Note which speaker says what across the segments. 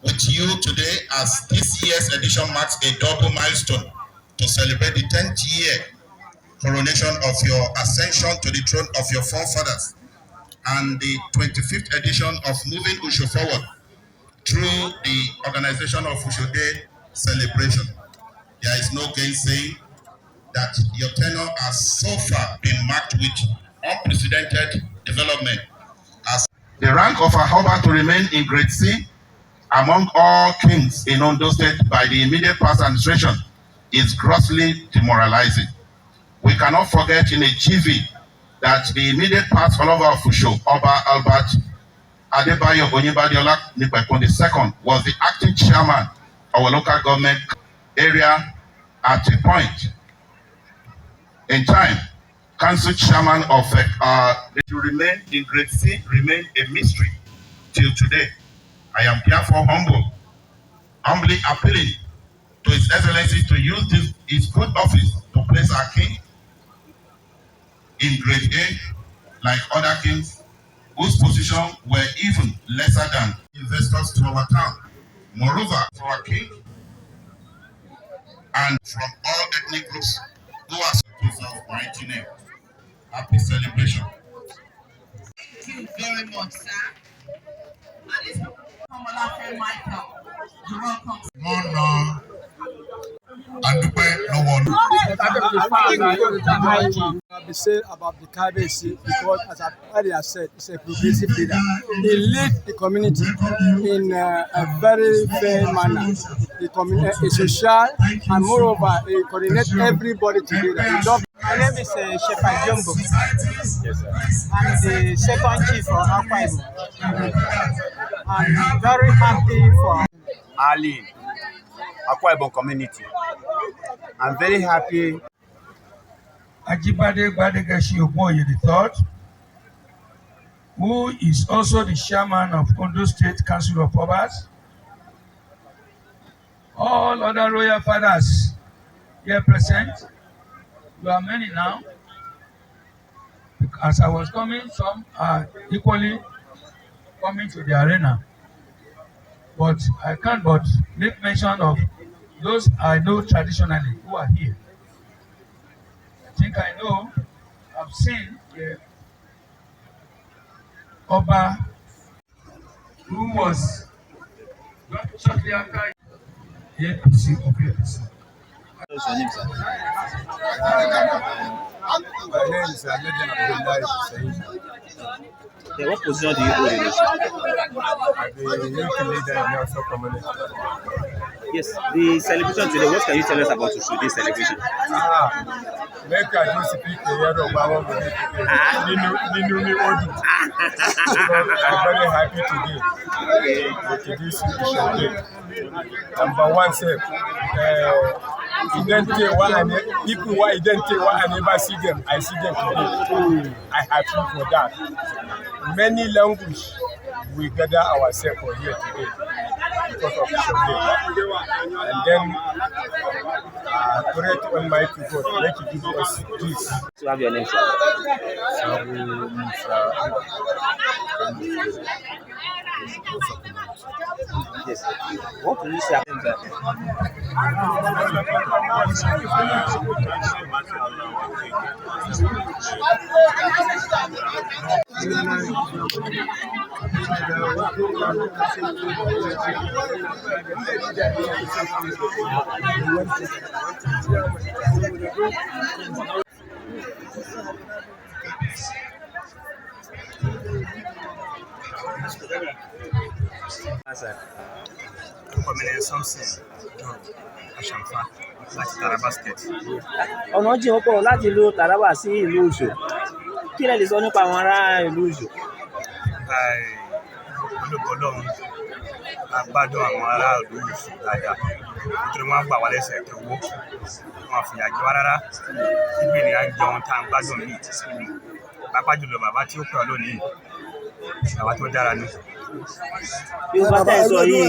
Speaker 1: with you today as this year's edition marks a double milestone to celebrate the 10th year coronation of your ascension to the throne of your forefathers and the 25th edition of moving Usho forward through the organization of Usho Day celebration. There is no gainsaying that your tenure has so far been marked with unprecedented development as the rank of Ahoba to remain in grade C among all kings in Ondo State by the immediate past administration is grossly demoralizing. We cannot forget in a GV that the immediate past follower of Usho, Oba Albert Adebayo Onyebadiola Nipekun II, was the acting chairman of our local government area at a point in time. Council chairman of to remain in grade C remain a mystery till today. I am therefore humbly appealing to His Excellency to use his good office to place our king in grade A like other kings whose position were even lesser than investors to our town. Moreover, for our king and from all ethnic groups who are supporters of mighty name. Happy celebration.
Speaker 2: Thank you very much, sir. And this Michael, you're welcome.
Speaker 1: No. And no one.
Speaker 3: I'll be saying about the KBC because, as I earlier said, it's a progressive leader. He leads the community in a very fair manner. The community is social, and moreover, he coordinates everybody together.
Speaker 4: My name is Shepherd Jumbo. Yes, sir. I'm the second chief of Akwa Ibom. I'm very happy for
Speaker 5: Ali, Akwa Ibom community. I'm very happy.
Speaker 6: Ajibade Gbadegashi Omoye III, who is also the chairman of Ondo State Council of Obas. All other royal fathers here present. We are many now. As I was coming, some are equally coming to the arena. But I can't but make mention of those I know traditionally who are here. I think I know, I've seen Oba, who was shortly after APC of APC.
Speaker 5: What's your name, sir?
Speaker 3: My name is Legend Abdullahi.
Speaker 5: Yeah, what position do you hold in this?
Speaker 3: I'm the youth leader in Nelson community.
Speaker 5: Yes, the celebration today, what can you tell us about today's celebration?
Speaker 3: Make I do speak the year of our I'm very happy today to introduce you to Shade. Number one, sir, people who I never see them, I see them today. I happy for that. Many languages we gather ourselves for here today because of Shade. And then pray to Almighty God, let He give us peace.
Speaker 5: To have your name, sir. Yes. What can you say about that? Ọ̀nà jìn pọ̀ láti ìlú Taraba sí ìlú Usho. Kí lẹ lè sọ nípa àwọn ará ìlú Usho?
Speaker 7: Olùkọ́lọ́run a gbádùn àwọn ará ìlú Usho dáadáa nítorí wọ́n gbà wá lẹ́sẹ̀ tó wó wọn fìyà jẹ wá rárá síbi ni à ń jẹun tá à ń gbádùn yìí pàápàá jùlọ bàbá tí ó pè ọ́ lónìí bàbá tó dára ni.
Speaker 5: Yorùbá tẹ̀ sọ yìí.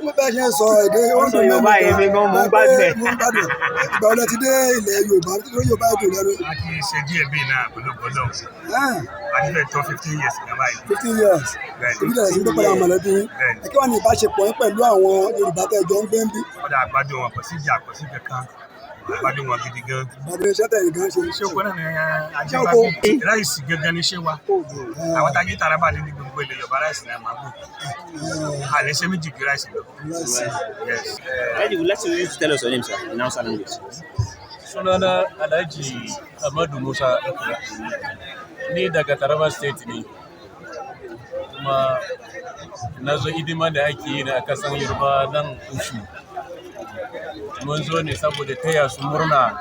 Speaker 8: Mo bá ṣe ń sọ èdè
Speaker 5: Ọ̀sán Yorùbá yìí mi gan mo ń gbádùn ẹ̀.
Speaker 8: Ìgbà ọ̀nà ti dé ilẹ̀ Yorùbá èdè lẹ́nu.
Speaker 7: A ti ṣe díẹ̀ bíi náà pẹ̀lú gbọ́dọ̀. àti bẹ́ẹ̀ tó 15 years ní báyìí.
Speaker 8: 15 years. Ibi tẹ̀lé sí pípẹ́ àwọn mọ̀lẹ́bí. Kí wàá ní ìbáṣepọ̀ yín pẹ̀lú àwọn Yorùbá tẹ́ jọ ń gbé ń bí?
Speaker 7: Ọ̀dà àgbàdo wọn kò sí ìjà kò sí kankan. Àgbàdo wọn gidi gan.
Speaker 8: Àgbàdo iṣẹ́ tẹ̀yìn gan ṣe.
Speaker 7: Ṣé oko náà ni ajẹ́bàbí? Ráìsì gangan ni ṣé wa. Àwọn tájí Taraba ní gbogbo ilẹ̀ Yorùbá ráìsì náà máa gbò. A lè ṣe méjì kí ráìsì lọ. Yes.
Speaker 5: Would like you to tell us your name, sir, in Hausa language.
Speaker 9: Sunana Alhaji Ahmadu Musa ni daga Taraba State ne, kuma na zo hidima da ake yi a kasan Yoruba nan Ushu. Mun zo ne saboda taya su murna.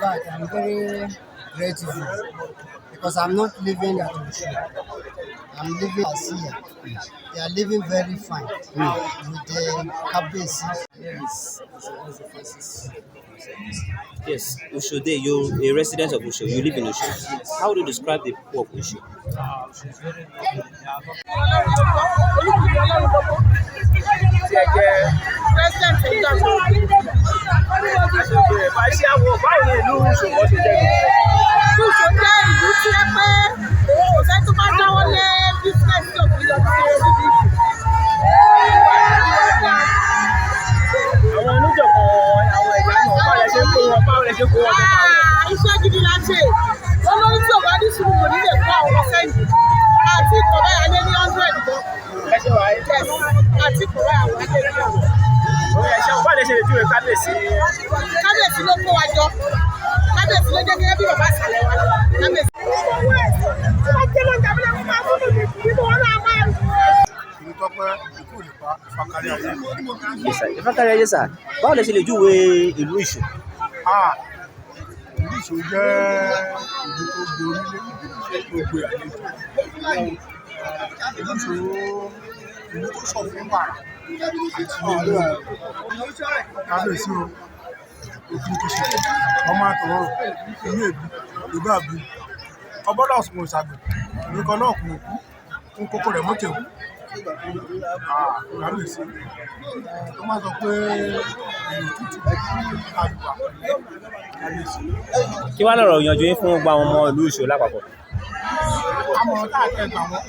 Speaker 10: I'm very grateful because I'm not living at Ushu. I'm living at Sia. They are living very fine with the cabbages.
Speaker 5: Yes, Ushu Day, you're a resident of Ushu. You live in Ushu. How would you describe the people of Ushu?
Speaker 2: Iṣẹ́ gidi la ṣe olórí tí ò bá ní sùúrù kò ní lè kó àwọn sẹ́yìn àti ìkọ̀rẹ́ ayé ní 100 gan àti ìkọ̀rẹ́ àwọn ayé ní 100. Kábíyèsí ló kó wa jọ, kábíyèsí ló jẹ́ gẹ́gẹ́ bí bàbá ìsàlẹ̀ wa kábíyèsí.
Speaker 5: Yes, sir. Ìfákàrẹ́ ayé, sir. Báwo lẹ ṣe lè júwe ìlú Ìṣù?
Speaker 3: Ìlú Ìṣù jẹ́ ìlú tó gborí lé gbogbo àlejò. Ìlú Ìṣù ìlú tó sọ fún wàrà àti ìlú kábíyèsí o. Òfin kìí ṣe ọmọ àtọ̀rọ̀ ìlú èbí ìlú àbí. Ọbọ̀dọ̀ ọ̀sùn òṣàgbẹ̀ nìkan náà kò kú fún kókó rẹ̀ mọ́tò. Kábíyèsí tó máa sọ pé èèyàn tútù àdùbà kábíyèsí.
Speaker 5: Kí wá lọ̀rọ̀ ìyànjú yín fún gbogbo àwọn ọmọ ìlú Ìṣù lápapọ̀?
Speaker 3: Àmọ̀ràn tá a tẹ̀ gbà wọ́n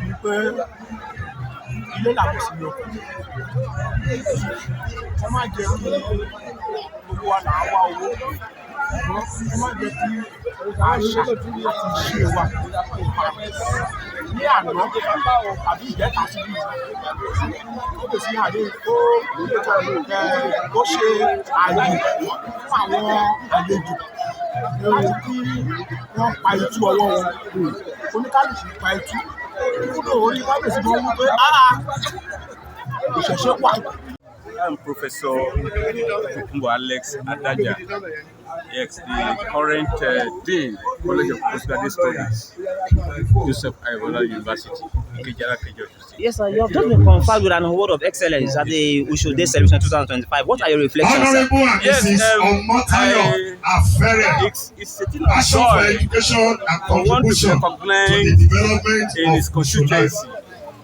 Speaker 3: ni pé ilé làwọn sì lọ. Wọ́n máa jẹ gbogbo wa là ń wá owó. Wọ́n máa jẹ kí àṣà àti ìṣe wa kó parẹ́. Ní àná àbí ìjẹta sí bí ó lè sí àyè ó ṣe àyè fún àwọn àlejò ẹ̀rù kí wọ́n pa itú ọwọ́ wọn. Oníkálùkù pa itú kúrò orí kábíyèsí gan wípé ìṣẹ̀ṣe wà.
Speaker 11: I'm Professor Kumbo Alex Adaja, yes, the current Dean, College of Postgraduate Studies, Joseph Aiwola University, Ikejara Kejo.
Speaker 5: Yes, sir. You have just been conferred with an award of excellence at the Ushu Day Celebration 2025. What are your reflections, sir?
Speaker 11: Yes, it's a thing of joy. I want to recognize in his constituency,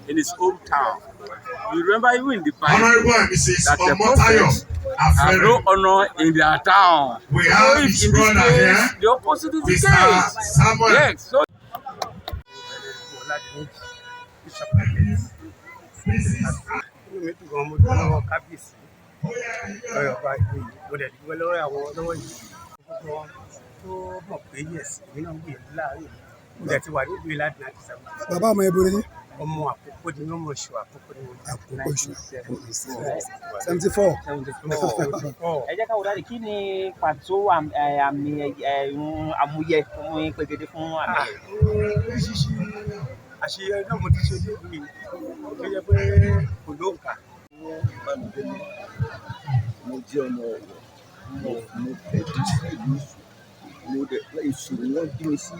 Speaker 11: in his hometown. You remember even in the Bible that the prophets have no honor in their town.
Speaker 1: We have
Speaker 11: in this case, the opposite is the case. Yes. So
Speaker 8: Bàbá ọmọ ẹbí ni.
Speaker 4: Ọmọ àkókò ni ọmọ oṣù àkókò ni wọ́n.
Speaker 8: Àkókò oṣù 74.
Speaker 5: Ẹ jẹ́ ká wò dáadé, kí ni pàtó àmì àmúyẹ fún pegede fún àmì?
Speaker 4: Oríṣiríṣi àṣeyọrí náà mo ti ṣe ní ìlú yìí tó yẹ pé kò lóǹkà.
Speaker 12: Mo jẹ́ ọmọ ọ̀wọ̀, mo tẹ̀lé sí ìlú Ìṣù ni wọ́n bí mi sí.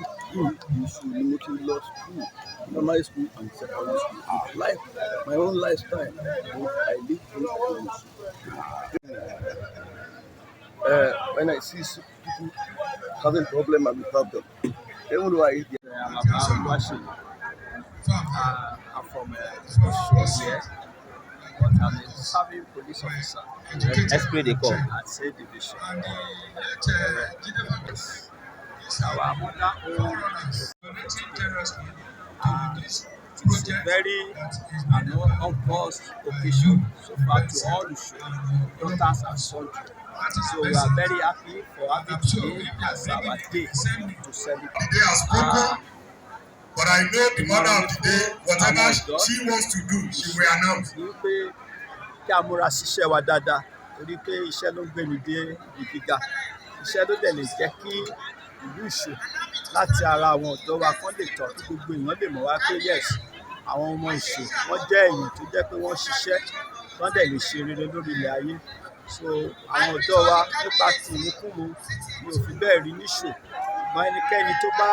Speaker 12: Ìṣù ni mo ti lọ school, primary school and secondary school. Life, my own lifestyle, I live close to Ìṣù. When I see people having problem, I will help them. Even though I'm
Speaker 9: from Ìṣù here, but I'm a serving police officer.
Speaker 5: Esprit de corps.
Speaker 9: At State Division. Our mother
Speaker 12: It's a very uncaused occasion so far to all the daughters and sons. So we are very happy for having today as our day to celebrate.
Speaker 1: But I know the mother of the day, whatever she wants to do, she will announce.
Speaker 12: Kí a múra ṣiṣẹ́ wa dáadáa torí pé iṣẹ́ ló ń gbé mi dé ibi gíga. Iṣẹ́ ló dẹ̀ lè jẹ́ kí ìlú Ìṣó láti ara àwọn ọ̀dọ́ wa kán lè tọ́ kí gbogbo èèyàn lè mọ̀ wá pé yes, àwọn ọmọ Ìṣó wọ́n jẹ́ èèyàn tó jẹ́ pé wọ́n ṣiṣẹ́ wọ́n dẹ̀ lè ṣe rere lórí ilẹ̀ ayé. So àwọn ọ̀dọ́ wa nípa ti ìmúkúmu mi ò fi bẹ́ẹ̀ rí níṣò. Ṣùgbọ́n ẹnikẹ́ni tó bá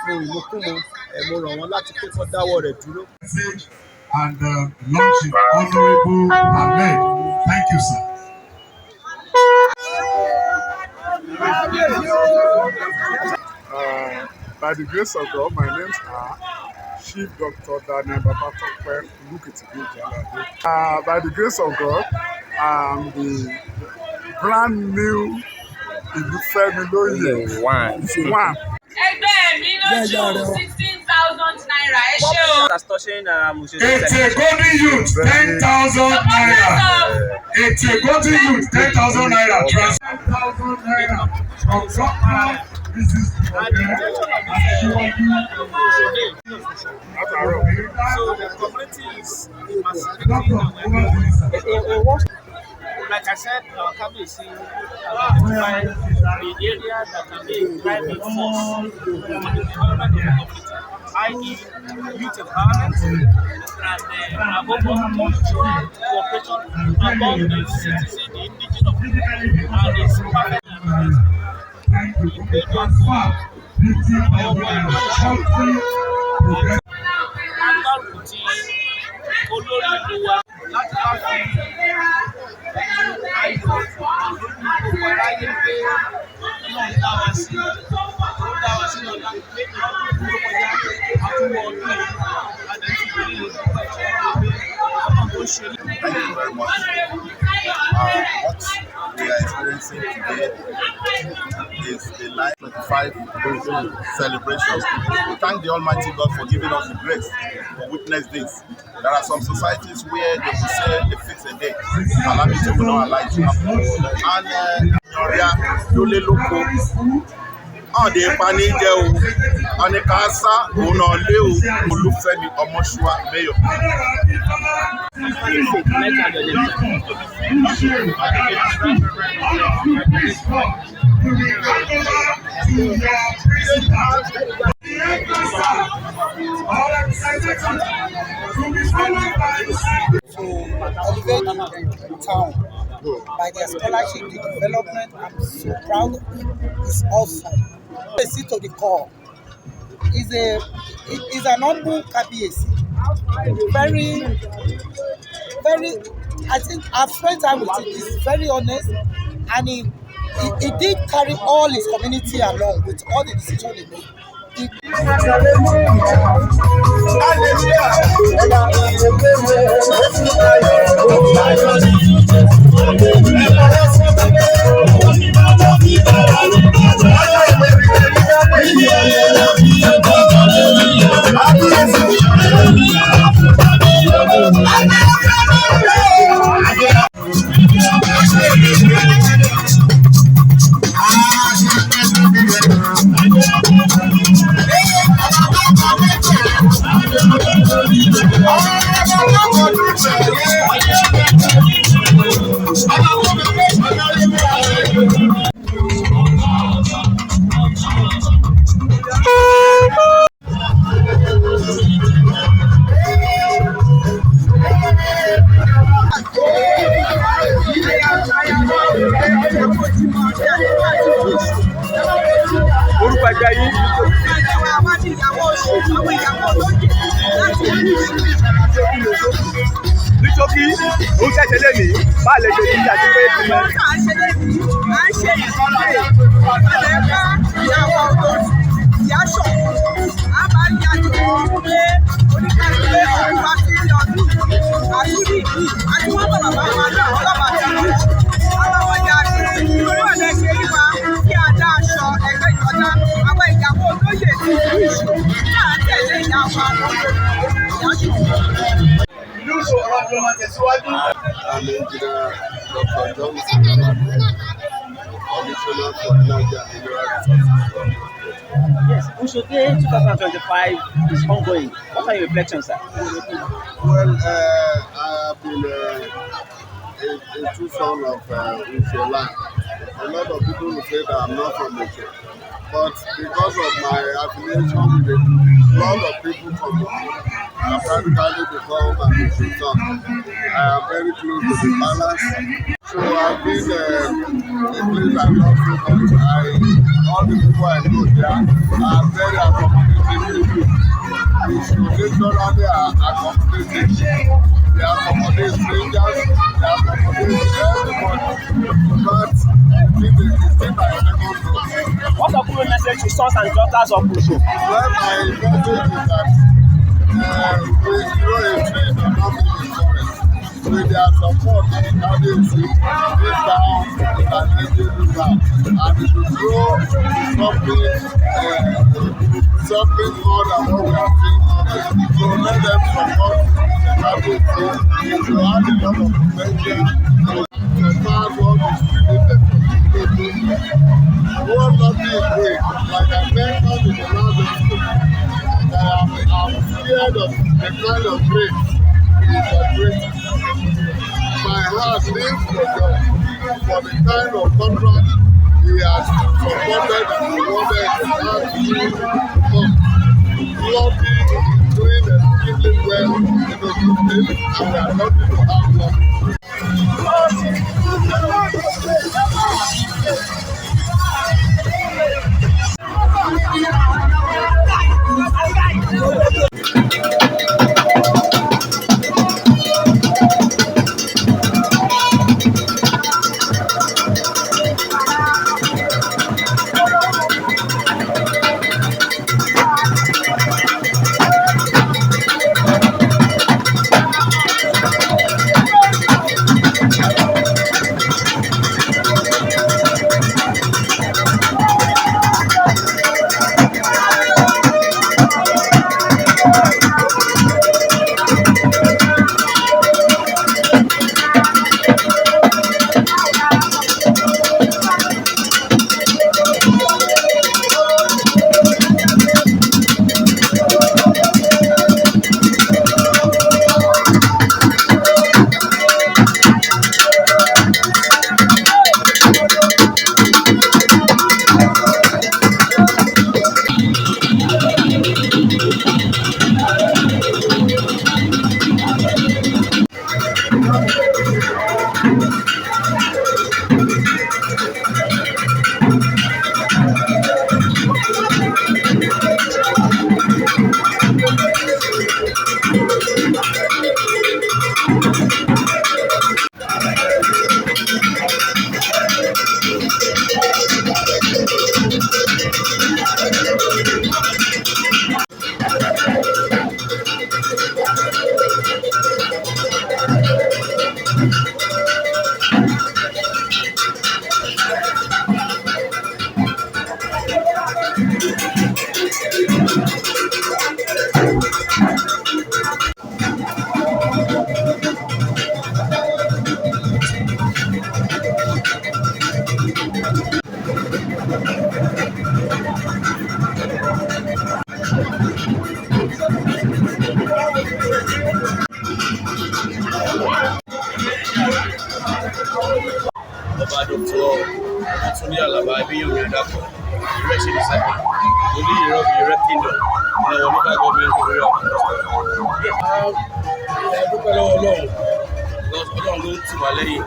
Speaker 12: mu ìmúkúmu mo rọ̀ wọ́n láti pé kán dáwọ́ rẹ̀ dúró.
Speaker 1: And Lordship, Honorable Ahmed. Thank you, sir.
Speaker 13: By the grace of God, my names are Chief Dr. Daniel Babatope Lukitibi. By the grace of God, I'm the brand new Idufemiloye one.
Speaker 14: Ẹgbẹ́ mi lójú 16,000 naira. Ẹ ṣé o.
Speaker 1: It's a golden youth 10,000 naira. It's a golden youth 10,000 naira. 10,000 naira from Dr. Mrs.
Speaker 4: So the community is like I said, our KBC identified the area that can be a driving force for the development of the community, i.e. youth empowerment and above all, mutual cooperation among the citizens, the indigenous people, and it's perfect. Olórí ìlú wa láti bá fi ayọ̀ aráyé pé Ọlọ́run dá wa sí ọ̀la pé ìlú kọjá àtúwọ̀ ọdún yìí àdéhùn ìlú ìjọba ìjọba pé àwọn tó ṣe ní.
Speaker 15: Thank you very much. What we are experiencing today is the 925 celebration. We thank the Almighty God for giving us the grace to witness this. There are some societies where they will say they fix a day, calamity will not allow it to happen. And Yole Loko, the Panija, Anikasa, Unoleo, Ulufemi, Omoshua, Mayor.
Speaker 10: To elevate the town by their scholarship, the development, I'm so proud of it. It's awesome. KBC to the core. Is an humble KBC. Very, I think I've spent time with him. He's very honest, and he did carry all his community along with all the decisions he made.
Speaker 3: Orúkọ ẹgbẹ́ yìí.
Speaker 2: Àwọn àti ìyàwó oṣù, àwọn ìyàwó olóyè láti ìlú Ìṣó.
Speaker 3: Nítorí ó ṣẹ̀ṣẹ̀ lé mi, bá a lè ṣe ní àti pé ti mọ.
Speaker 2: Wọ́n kà á ṣe lé mi, à ń ṣe ìkọ́lé, ọ̀dẹ̀ bá ìyàwó olóyè, ìyá ṣọ̀kọ̀, a máa ń yàjọ̀ pé oníkàlùkù ọdún wa sí ilé ọdún àtúndì yìí, àti wọ́n bọ̀ bàbá wa náà ọlọ́pàá ti lọ. Ọlọ́wọ́ jáde, orí ọ̀dẹ̀ ṣe rí wa kí a dá aṣọ ẹgbẹ́ ìjọba, àwọn ìyàwó olóyè ní ìlú Ìṣó.
Speaker 16: I'm Engineer Dr. Johnson, Commissioner for Energy and Mineral Resources.
Speaker 5: Yes, Ushode 2025 is ongoing. What are your reflections, sir?
Speaker 16: Well, I have been a true son of Ushola. A lot of people will say that I'm not from Usho. But because of my affiliation with a lot of people from Usho, I have practically become an Usho son. I am very close to the palace. So I've been a place I love so much. All the people I know there are very accommodating people. They naturally are accommodating. They accommodate strangers, they accommodate everybody. But the thing I second to.
Speaker 5: What's your current message to sons and daughters of Usho?
Speaker 16: Well, my message is that we grow a tree to not be in forest. With their support, the candidacy, this town is an energy river, and it will grow something more than what we have seen today. So let them support the candidacy. It will have a lot of potential to surpass what is created. One lucky is great. Like I mentioned in the last episode, I'm scared of the kind of grace he is operating. My heart lives for the kind of contract he has supported and rewarded the last few months. Lucky is doing extremely well in the good place, and we are lucky to have luck.
Speaker 9: Ọba Dr. Ọmọtúndé Àlàbá Abíyẹ̀mí Adapọ̀, Ìrẹsì Ìsàkè, Olú Ìrọ̀bì Ìrẹ́ Kingdom, ìnáwó local government area of dúpẹ́ lọ́wọ́ Ọlọ́run, because Ọlọ́run ló ń tì wá lẹ́yìn,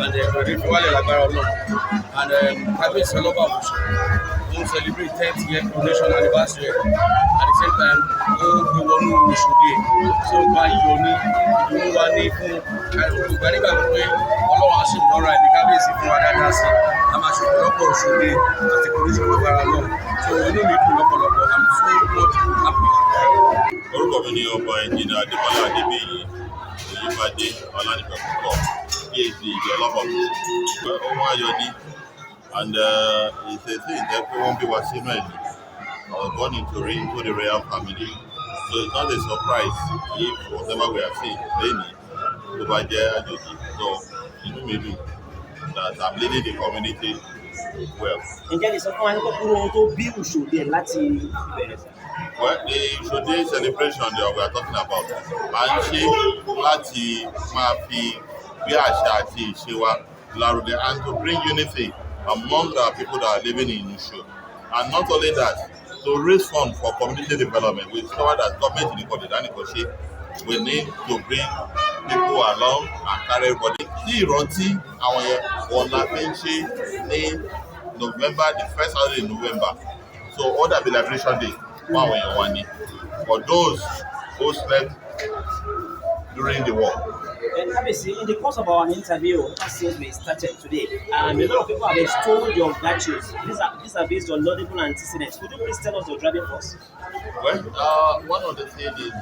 Speaker 9: and ẹ̀rọ̀dé fi wálẹ̀ lágbára Ọlọ́run, and kábíyèsí ọlọ́ba Ògùnṣù, ó ń celebrate 10th year coronation anniversary, at the same time, ó gbé wọnú Òṣòdì, tí ó gba iyọ̀ ní ìdùnnú wa ní fún olùgbà nígbà pé Ọlọ́run á sì lọ́ra ẹ̀mí kábíyèsí fún wa dáadáa sí, a máa ṣe ọ̀pọ̀lọpọ̀ Òṣòdì àti coronation lágbára Ọlọ́run, so inú mi dùn lọ́pọ̀lọpọ̀, I'm so much happy.
Speaker 17: Orúkọ mi ni ọba ẹnjìnà Adébọ́lá Adébíyì Oyèbádé Ọlánìpẹ̀ púpọ̀ PhD ìjọ ọlọ́pàá ohun ayọ̀ ni, and it's a thing that pé wọ́n bí wa sínú ẹ̀ ní. I was born into the royal family, so it's not a surprise if whatever we are seeing lately tó bá jẹ́ àjòjì. So inú mi dùn that I'm leading the community well.
Speaker 5: Ǹjẹ́ lè sọ fún wa ní kókó ohun tó bí Òṣòdì láti ìbẹ̀rẹ̀ sí?
Speaker 17: Well, the Òṣòdì celebration that we are talking about, à ń ṣe láti máa fi bí àṣà àti ìṣe wa lárugẹ and to bring unity among the people that are living in Òṣòdì. And not only that, to raise funds for community development. We discovered that government in Ìkọ̀dé we need to bring people along and carry everybody. Tí ìrántí àwọn yẹn wọ́n la fi ń ṣe ní November, the first Saturday in November. So all that be liberation day fún àwọn èèyàn wa ni for those who slept during the war.
Speaker 5: And obviously, in the course of our interview, ever since we started today, a lot of people have extolled your virtues. These are based on laudable antecedents. Could you please tell us your driving force?
Speaker 17: Well, one of the things is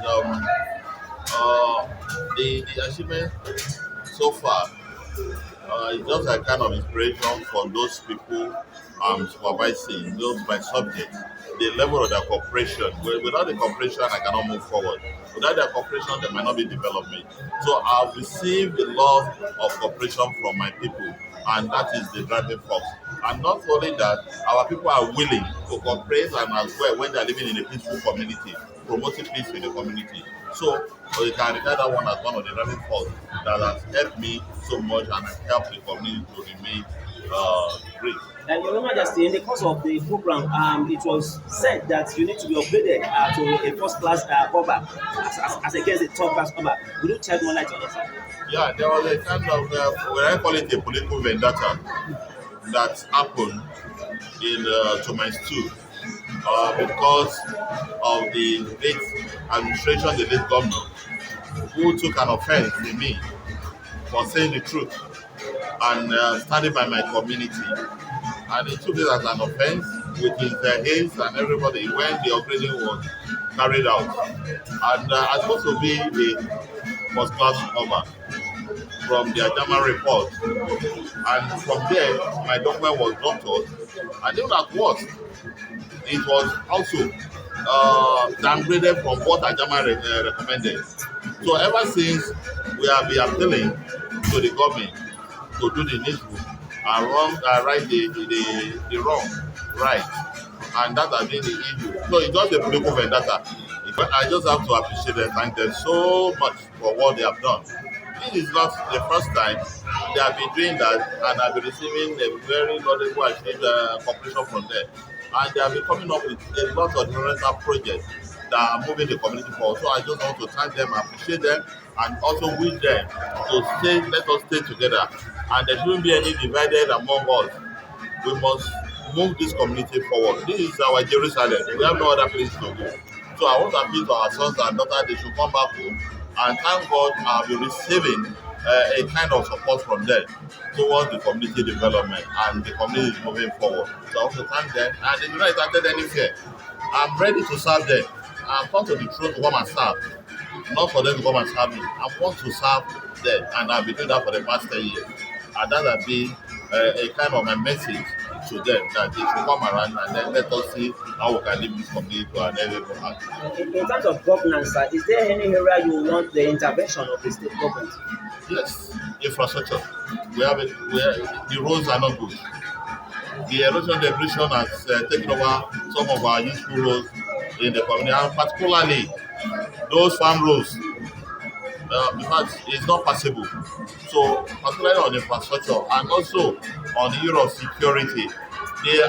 Speaker 17: the achievement so far is just a kind of inspiration for those people supervising, those my subjects, the level of their cooperation. Without the cooperation, I cannot move forward. Without their cooperation, there might not be development. So I've received a lot of cooperation from my people, and that is the driving force. And not only that, our people are willing to cooperate and as well when they are living in a peaceful community, promoting peace in the community. So you can regard that one as one of the driving force that has helped me so much and has helped the community to remain great.
Speaker 5: And Your Majesty, in the course of the program, it was said that you need to be upgraded to a first-class Oba as against a third-class Oba. Would you shed more light on this?
Speaker 17: Yeah, there was a kind of, when I call it a political vendetta that happened in Tomain's because of the late administration, the late governor, who took an offense in me for saying the truth and standing by my community. And he took it as an offense with his aides and everybody when the upgrading was carried out. And I'm supposed to be the first-class Oba from the Ajama report. And from there, my document was doctored. And even at worst, it was also downgraded from what Ajama recommended. So ever since, we have been appealing to the government to do the needful and right the wrong right. And that has been the issue. So it's just a political vendetta. I just have to appreciate and thank them so much for what they have done. This is not the first time they have been doing that, and I've been receiving a very laudable cooperation from them. And they have been coming up with a lot of developmental projects that are moving the community forward. So I just want to thank them, appreciate them, and also wish them to let us stay together. And there shouldn't be any divided among us. We must move this community forward. This is our Jerusalem. We have no other place to go. So I want to appeal to our sons and daughters, they should come back home. And thank God I'll be receiving a kind of support from them towards the community development, and the community is moving forward. So I want to thank them, and they do not entertain any fear. I'm ready to serve them. I've come to the truth to come and serve, not for them to come and serve me. I want to serve them, and I've been doing that for the past 10 years. And that has been a kind of my message to them, that they should come around and then let us see how we can leave this community to an area for us.
Speaker 5: In terms of governance, is there any area you want the intervention of the state government?
Speaker 17: Yes, infrastructure. The roads are not good. The erosion depletion has taken over some of our useful roads in the community, and particularly those farm roads. Because it's not possible. So, particularly on infrastructure and also on the issue of security,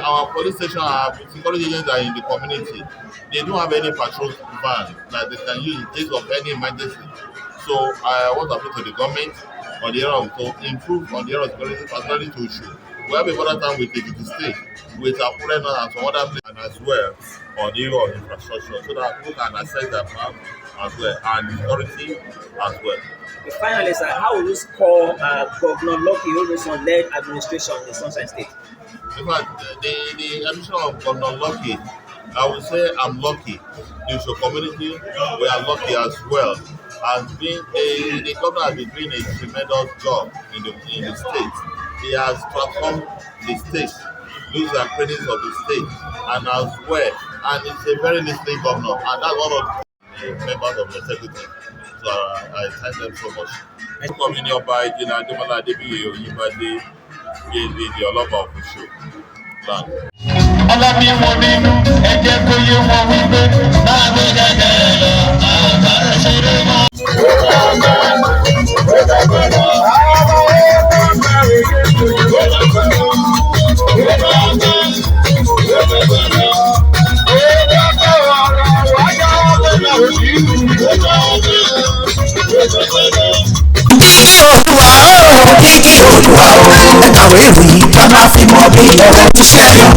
Speaker 17: our police station, our security agents are in the community. They don't have any patrol van that they can use in case of any emergency. So, I want to appeal to the government on the area of to improve on the area of security, particularly to issue. We have a better time with the state, with our friends and some other places, and as well on the area of infrastructure, so that people can access their farm as well, and security as well.
Speaker 5: Finally, sir, how will you score Governor Lucky Oluson-led administration in the Sunshine State?
Speaker 17: In fact, the administration of Governor Lucky, I would say I'm lucky. The community, we are lucky as well. And the governor has been doing a tremendous job in the state. He has transformed the state, used the credits of the state, and as well. And he's a very listening governor, and that's one of the members of the executive. So I thank them so much. Communion by Jina Demola Debi Yùngbà, the Oloba of the show. Plan.
Speaker 18: Ọlọ́bí wọn nínú ẹ̀jẹ̀ kó yé wọn wípé máa gbé gẹ́gẹ́ lọ àgbà ṣeré mọ́.
Speaker 19: Olúwa ó kíkì Olúwa ó ẹ̀kàwé ìròyìn ká máa fi mọ bí ọ̀rọ̀ ti ṣẹlẹ̀.